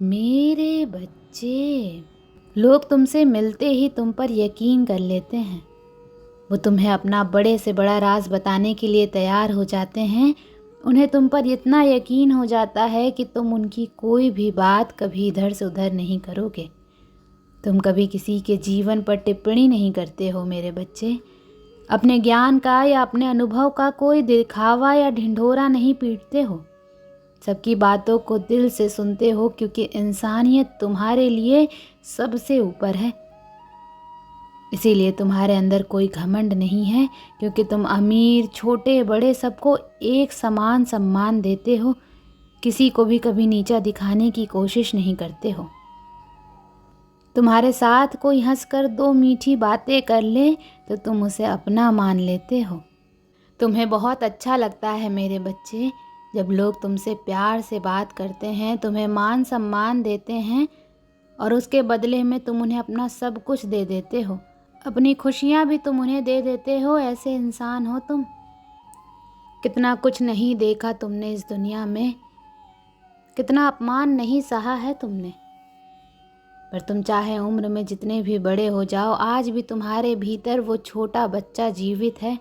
मेरे बच्चे, लोग तुमसे मिलते ही तुम पर यकीन कर लेते हैं। वो तुम्हें अपना बड़े से बड़ा राज बताने के लिए तैयार हो जाते हैं। उन्हें तुम पर इतना यकीन हो जाता है कि तुम उनकी कोई भी बात कभी इधर से उधर नहीं करोगे। तुम कभी किसी के जीवन पर टिप्पणी नहीं करते हो मेरे बच्चे। अपने ज्ञान का या अपने अनुभव का कोई दिखावा या ढिंढोरा नहीं पीटते हो। सबकी बातों को दिल से सुनते हो, क्योंकि इंसानियत तुम्हारे लिए सबसे ऊपर है। इसीलिए तुम्हारे अंदर कोई घमंड नहीं है, क्योंकि तुम अमीर छोटे बड़े सबको एक समान सम्मान देते हो। किसी को भी कभी नीचा दिखाने की कोशिश नहीं करते हो। तुम्हारे साथ कोई हंसकर दो मीठी बातें कर ले तो तुम उसे अपना मान लेते हो। तुम्हें बहुत अच्छा लगता है मेरे बच्चे, जब लोग तुमसे प्यार से बात करते हैं, तुम्हें मान सम्मान देते हैं और उसके बदले में तुम उन्हें अपना सब कुछ दे देते हो। अपनी खुशियाँ भी तुम उन्हें दे देते हो। ऐसे इंसान हो तुम। कितना कुछ नहीं देखा तुमने इस दुनिया में, कितना अपमान नहीं सहा है तुमने, पर तुम चाहे उम्र में जितने भी बड़े हो जाओ, आज भी तुम्हारे भीतर वो छोटा बच्चा जीवित है,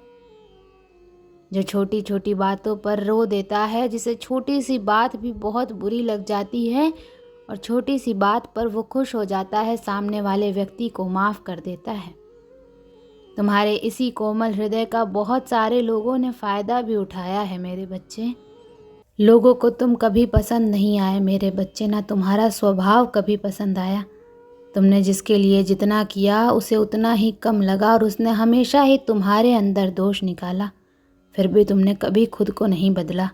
जो छोटी छोटी बातों पर रो देता है, जिसे छोटी सी बात भी बहुत बुरी लग जाती है और छोटी सी बात पर वो खुश हो जाता है, सामने वाले व्यक्ति को माफ़ कर देता है। तुम्हारे इसी कोमल हृदय का बहुत सारे लोगों ने फ़ायदा भी उठाया है मेरे बच्चे। लोगों को तुम कभी पसंद नहीं आए मेरे बच्चे, ना तुम्हारा स्वभाव कभी पसंद आया। तुमने जिसके लिए जितना किया उसे उतना ही कम लगा और उसने हमेशा ही तुम्हारे अंदर दोष निकाला। फिर भी तुमने कभी खुद को नहीं बदला।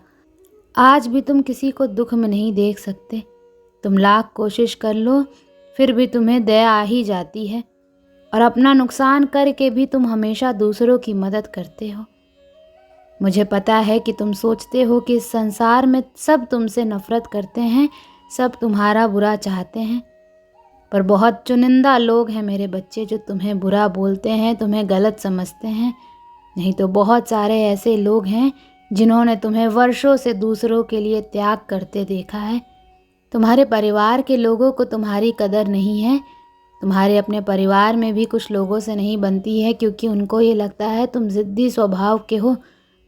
आज भी तुम किसी को दुख में नहीं देख सकते। तुम लाख कोशिश कर लो फिर भी तुम्हें दया आ ही जाती है, और अपना नुकसान करके भी तुम हमेशा दूसरों की मदद करते हो। मुझे पता है कि तुम सोचते हो कि इस संसार में सब तुमसे नफरत करते हैं, सब तुम्हारा बुरा चाहते हैं, पर बहुत चुनिंदा लोग हैं मेरे बच्चे जो तुम्हें बुरा बोलते हैं, तुम्हें गलत समझते हैं। नहीं तो बहुत सारे ऐसे लोग हैं जिन्होंने तुम्हें वर्षों से दूसरों के लिए त्याग करते देखा है। तुम्हारे परिवार के लोगों को तुम्हारी कदर नहीं है। तुम्हारे अपने परिवार में भी कुछ लोगों से नहीं बनती है, क्योंकि उनको ये लगता है तुम ज़िद्दी स्वभाव के हो,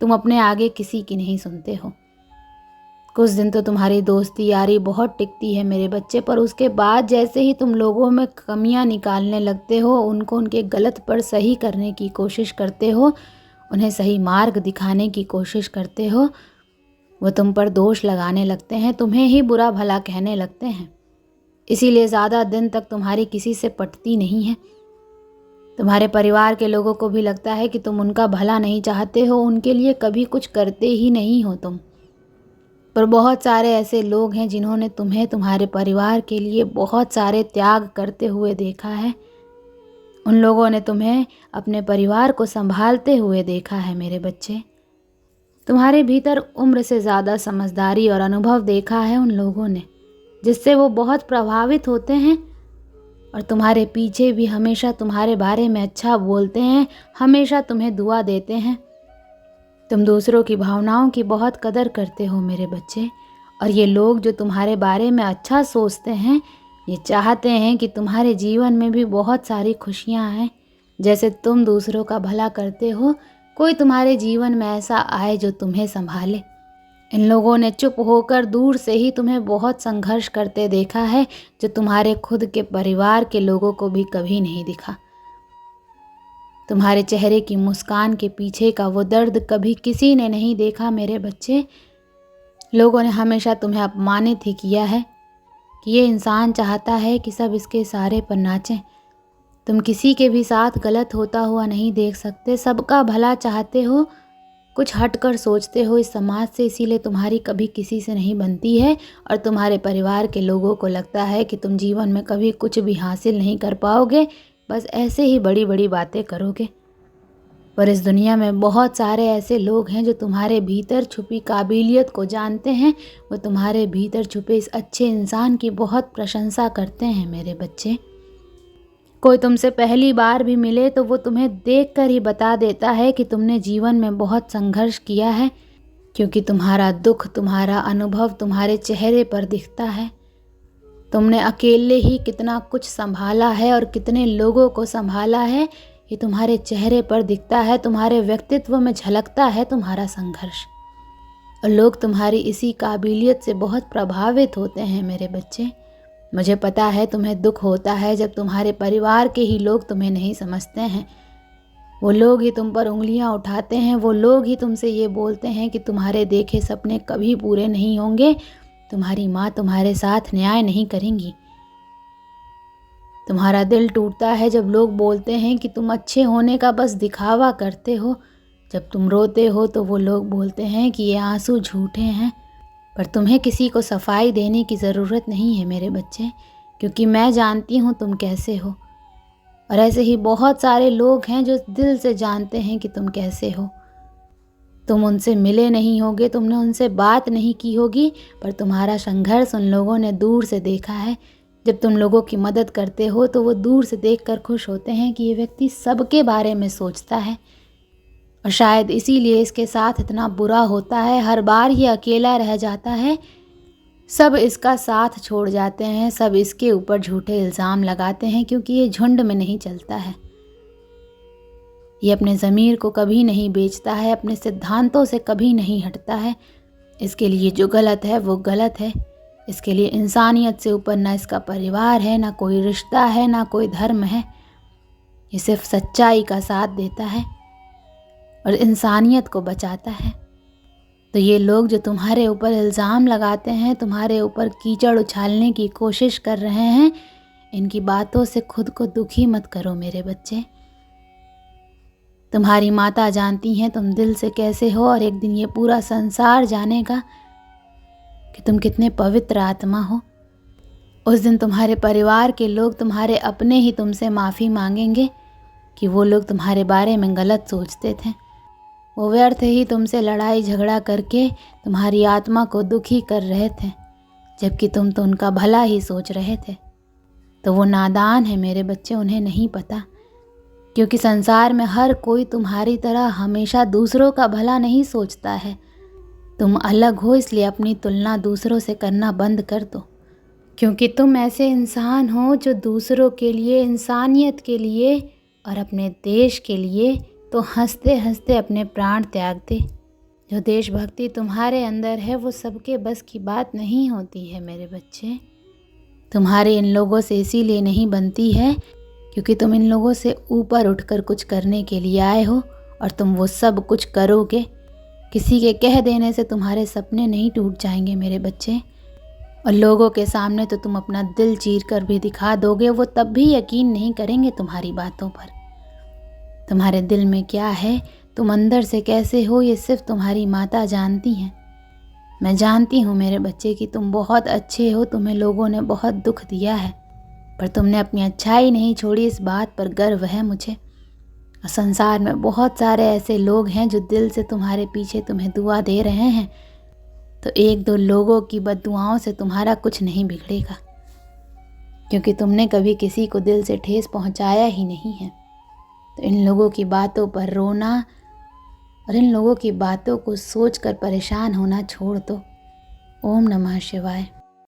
तुम अपने आगे किसी की नहीं सुनते हो। कुछ दिन तो तुम्हारी दोस्ती यारी बहुत टिकती है मेरे बच्चे, पर उसके बाद जैसे ही तुम लोगों में कमियां निकालने लगते हो, उनको उनके गलत पर सही करने की कोशिश करते हो, उन्हें सही मार्ग दिखाने की कोशिश करते हो, वो तुम पर दोष लगाने लगते हैं, तुम्हें ही बुरा भला कहने लगते हैं। इसीलिए ज़्यादा दिन तक तुम्हारी किसी से पटती नहीं है। तुम्हारे परिवार के लोगों को भी लगता है कि तुम उनका भला नहीं चाहते हो, उनके लिए कभी कुछ करते ही नहीं हो तुम। पर बहुत सारे ऐसे लोग हैं जिन्होंने तुम्हें तुम्हारे परिवार के लिए बहुत सारे त्याग करते हुए देखा है। उन लोगों ने तुम्हें अपने परिवार को संभालते हुए देखा है मेरे बच्चे। तुम्हारे भीतर उम्र से ज़्यादा समझदारी और अनुभव देखा है उन लोगों ने, जिससे वो बहुत प्रभावित होते हैं और तुम्हारे पीछे भी हमेशा तुम्हारे बारे में अच्छा बोलते हैं, हमेशा तुम्हें दुआ देते हैं। तुम दूसरों की भावनाओं की बहुत कदर करते हो मेरे बच्चे, और ये लोग जो तुम्हारे बारे में अच्छा सोचते हैं, ये चाहते हैं कि तुम्हारे जीवन में भी बहुत सारी खुशियाँ आएँ। जैसे तुम दूसरों का भला करते हो, कोई तुम्हारे जीवन में ऐसा आए जो तुम्हें संभाले। इन लोगों ने चुप होकर दूर से ही तुम्हें बहुत संघर्ष करते देखा है, जो तुम्हारे खुद के परिवार के लोगों को भी कभी नहीं दिखा। तुम्हारे चेहरे की मुस्कान के पीछे का वो दर्द कभी किसी ने नहीं देखा मेरे बच्चे। लोगों ने हमेशा तुम्हें अपमानित ही किया है कि ये इंसान चाहता है कि सब इसके सहारे पर नाचें। तुम किसी के भी साथ गलत होता हुआ नहीं देख सकते, सबका भला चाहते हो, कुछ हटकर सोचते हो इस समाज से, इसीलिए तुम्हारी कभी किसी से नहीं बनती है और तुम्हारे परिवार के लोगों को लगता है कि तुम जीवन में कभी कुछ भी हासिल नहीं कर पाओगे, बस ऐसे ही बड़ी बड़ी बातें करोगे। पर इस दुनिया में बहुत सारे ऐसे लोग हैं जो तुम्हारे भीतर छुपी काबिलियत को जानते हैं। वो तुम्हारे भीतर छुपे इस अच्छे इंसान की बहुत प्रशंसा करते हैं मेरे बच्चे। कोई तुमसे पहली बार भी मिले तो वो तुम्हें देखकर ही बता देता है कि तुमने जीवन में बहुत संघर्ष किया है, क्योंकि तुम्हारा दुख, तुम्हारा अनुभव तुम्हारे चेहरे पर दिखता है। तुमने अकेले ही कितना कुछ संभाला है और कितने लोगों को संभाला है, ये तुम्हारे चेहरे पर दिखता है, तुम्हारे व्यक्तित्व में झलकता है तुम्हारा संघर्ष। और लोग तुम्हारी इसी काबिलियत से बहुत प्रभावित होते हैं मेरे बच्चे। मुझे पता है तुम्हें दुख होता है जब तुम्हारे परिवार के ही लोग तुम्हें नहीं समझते हैं। वो लोग ही तुम पर उंगलियां उठाते हैं, वो लोग ही तुमसे ये बोलते हैं कि तुम्हारे देखे सपने कभी पूरे नहीं होंगे, तुम्हारी माँ तुम्हारे साथ न्याय नहीं करेंगी। तुम्हारा दिल टूटता है जब लोग बोलते हैं कि तुम अच्छे होने का बस दिखावा करते हो। जब तुम रोते हो तो वो लोग बोलते हैं कि ये आंसू झूठे हैं। पर तुम्हें किसी को सफाई देने की ज़रूरत नहीं है मेरे बच्चे, क्योंकि मैं जानती हूँ तुम कैसे हो। और ऐसे ही बहुत सारे लोग हैं जो दिल से जानते हैं कि तुम कैसे हो। तुम उनसे मिले नहीं होगे, तुमने उनसे बात नहीं की होगी, पर तुम्हारा संघर्ष उन लोगों ने दूर से देखा है। जब तुम लोगों की मदद करते हो तो वो दूर से देखकर खुश होते हैं कि ये व्यक्ति सबके बारे में सोचता है। और शायद इसीलिए इसके साथ इतना बुरा होता है, हर बार ये अकेला रह जाता है। सब इसका साथ छोड़ जाते हैं, सब इसके ऊपर झूठे इल्ज़ाम लगाते हैं, क्योंकि ये झुंड में नहीं चलता है। ये अपने ज़मीर को कभी नहीं बेचता है, अपने सिद्धांतों से कभी नहीं हटता है। इसके लिए जो गलत है वो गलत है। इसके लिए इंसानियत से ऊपर ना इसका परिवार है, ना कोई रिश्ता है, ना कोई धर्म है। ये सिर्फ सच्चाई का साथ देता है और इंसानियत को बचाता है। तो ये लोग जो तुम्हारे ऊपर इल्ज़ाम लगाते हैं, तुम्हारे ऊपर कीचड़ उछालने की कोशिश कर रहे हैं, इनकी बातों से खुद को दुखी मत करो मेरे बच्चे। तुम्हारी माता जानती हैं तुम दिल से कैसे हो, और एक दिन ये पूरा संसार जानेगा कि तुम कितने पवित्र आत्मा हो। उस दिन तुम्हारे परिवार के लोग, तुम्हारे अपने ही तुमसे माफ़ी मांगेंगे कि वो लोग तुम्हारे बारे में गलत सोचते थे। वो व्यर्थ ही तुमसे लड़ाई झगड़ा करके तुम्हारी आत्मा को दुखी कर रहे थे, जबकि तुम तो उनका भला ही सोच रहे थे। तो वो नादान है मेरे बच्चे, उन्हें नहीं पता, क्योंकि संसार में हर कोई तुम्हारी तरह हमेशा दूसरों का भला नहीं सोचता है। तुम अलग हो, इसलिए अपनी तुलना दूसरों से करना बंद कर दो, क्योंकि तुम ऐसे इंसान हो जो दूसरों के लिए, इंसानियत के लिए और अपने देश के लिए तो हंसते हंसते अपने प्राण त्याग दे। जो देशभक्ति तुम्हारे अंदर है वो सबके बस की बात नहीं होती है मेरे बच्चे। तुम्हारे इन लोगों से इसीलिए नहीं बनती है क्योंकि तुम इन लोगों से ऊपर उठकर कुछ करने के लिए आए हो, और तुम वो सब कुछ करोगे। किसी के कह देने से तुम्हारे सपने नहीं टूट जाएंगे मेरे बच्चे। और लोगों के सामने तो तुम अपना दिल चीर कर भी दिखा दोगे, वो तब भी यकीन नहीं करेंगे तुम्हारी बातों पर। तुम्हारे दिल में क्या है, तुम अंदर से कैसे हो, ये सिर्फ तुम्हारी माता जानती हैं। मैं जानती हूँ मेरे बच्चे कि तुम बहुत अच्छे हो, तुम्हें लोगों ने बहुत दुख दिया है, पर तुमने अपनी अच्छाई नहीं छोड़ी, इस बात पर गर्व है मुझे। और संसार में बहुत सारे ऐसे लोग हैं जो दिल से तुम्हारे पीछे तुम्हें दुआ दे रहे हैं। तो एक दो लोगों की बद्दुआओं से तुम्हारा कुछ नहीं बिगड़ेगा, क्योंकि तुमने कभी किसी को दिल से ठेस पहुंचाया ही नहीं है। तो इन लोगों की बातों पर रोना और इन लोगों की बातों को सोचकर परेशान होना छोड़ दो। ओम नमः शिवाय।